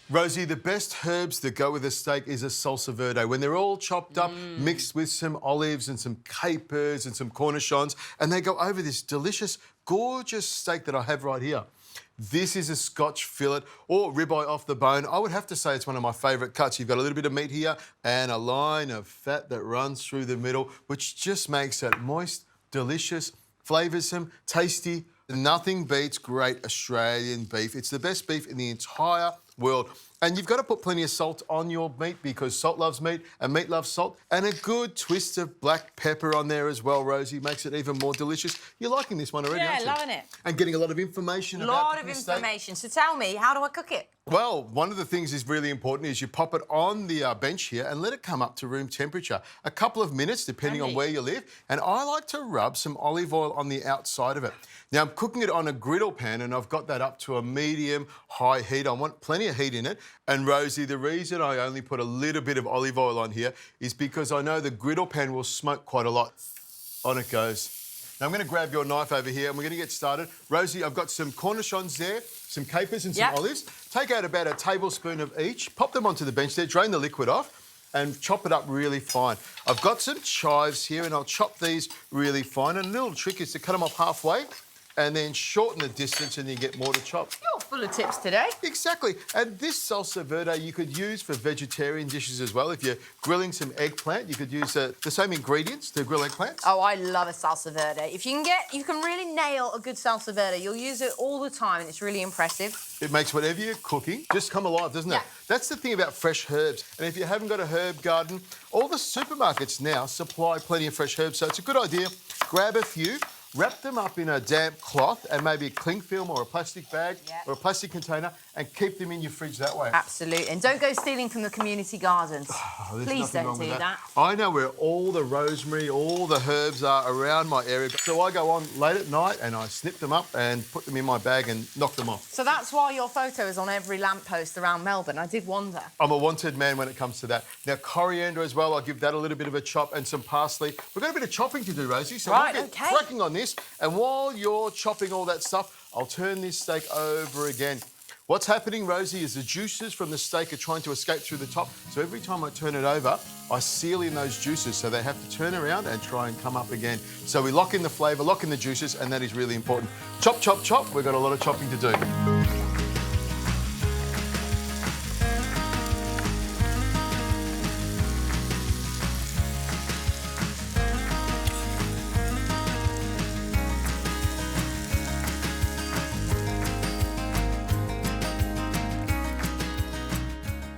Rosie, the best herbs that go with a steak is a salsa verde. When they're all chopped up, mixed with some olives and some capers and some cornichons, and they go over this delicious, gorgeous steak that I have right here. This is a Scotch fillet or ribeye off the bone. I would have to say it's one of my favourite cuts. You've got a little bit of meat here and a line of fat that runs through the middle, which just makes it moist, delicious, flavoursome, tasty. Nothing beats great Australian beef. It's the best beef in the entire world. And you've got to put plenty of salt on your meat because salt loves meat and meat loves salt. And a good twist of black pepper on there as well, Rosie, makes it even more delicious. You're liking this one already, aren't you? Yeah, loving it. And getting a lot of information about cooking steak. A lot of information. So tell me, how do I cook it? Well, one of the things is really important is you pop it on the bench here and let it come up to room temperature. A couple of minutes, depending on where you live. And I like to rub some olive oil on the outside of it. Now, I'm cooking it on a griddle pan and I've got that up to a medium-high heat. I want plenty of heat in it. And Rosie, the reason I only put a little bit of olive oil on here is because I know the griddle pan will smoke quite a lot. On it goes. Now, I'm going to grab your knife over here and we're going to get started. Rosie, I've got some cornichons there, some capers and some olives. Take out about a tablespoon of each, pop them onto the bench there, drain the liquid off and chop it up really fine. I've got some chives here and I'll chop these really fine. And a little trick is to cut them off halfway and then shorten the distance and you get more to chop. You're full of tips today. Exactly. And this salsa verde you could use for vegetarian dishes as well. If you're grilling some eggplant, you could use the same ingredients to grill eggplants. Oh, I love a salsa verde. If you can really nail a good salsa verde. You'll use it all the time and it's really impressive. It makes whatever you're cooking just come alive, doesn't it? That's the thing about fresh herbs. And if you haven't got a herb garden, all the supermarkets now supply plenty of fresh herbs. So it's a good idea. Grab a few. Wrap them up in a damp cloth and maybe a cling film or a plastic bag or a plastic container and keep them in your fridge that way. Absolutely. And don't go stealing from the community gardens. Please don't do that. I know where all the rosemary, all the herbs are around my area. So I go on late at night and I snip them up and put them in my bag and knock them off. So that's why your photo is on every lamppost around Melbourne. I did wonder. I'm a wanted man when it comes to that. Now, coriander as well, I'll give that a little bit of a chop and some parsley. We've got a bit of chopping to do, Rosie, so we'll get cracking on this. And while you're chopping all that stuff, I'll turn this steak over again. What's happening, Rosie, is the juices from the steak are trying to escape through the top. So every time I turn it over, I seal in those juices so they have to turn around and try and come up again. So we lock in the flavour, lock in the juices, and that is really important. Chop, chop, chop. We've got a lot of chopping to do.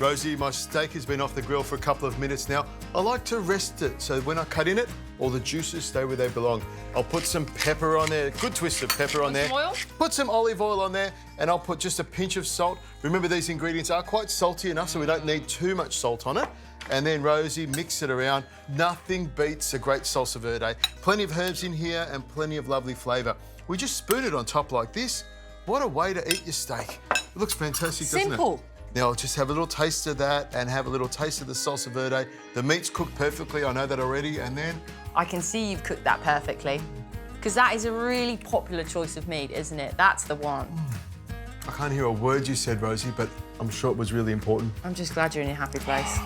Rosie, my steak has been off the grill for a couple of minutes now. I like to rest it, so when I cut in it, all the juices stay where they belong. I'll put some pepper on there, a good twist of pepper on there. Some oil? Put some olive oil on there, and I'll put just a pinch of salt. Remember, these ingredients are quite salty enough, so we don't need too much salt on it. And then, Rosie, mix it around. Nothing beats a great salsa verde. Plenty of herbs in here and plenty of lovely flavour. We just spoon it on top like this. What a way to eat your steak. It looks fantastic, doesn't it? Simple. Now, I'll just have a little taste of that and have a little taste of the salsa verde. The meat's cooked perfectly, I know that already, and then... I can see you've cooked that perfectly. Because that is a really popular choice of meat, isn't it? That's the one. I can't hear a word you said, Rosie, but I'm sure it was really important. I'm just glad you're in a happy place.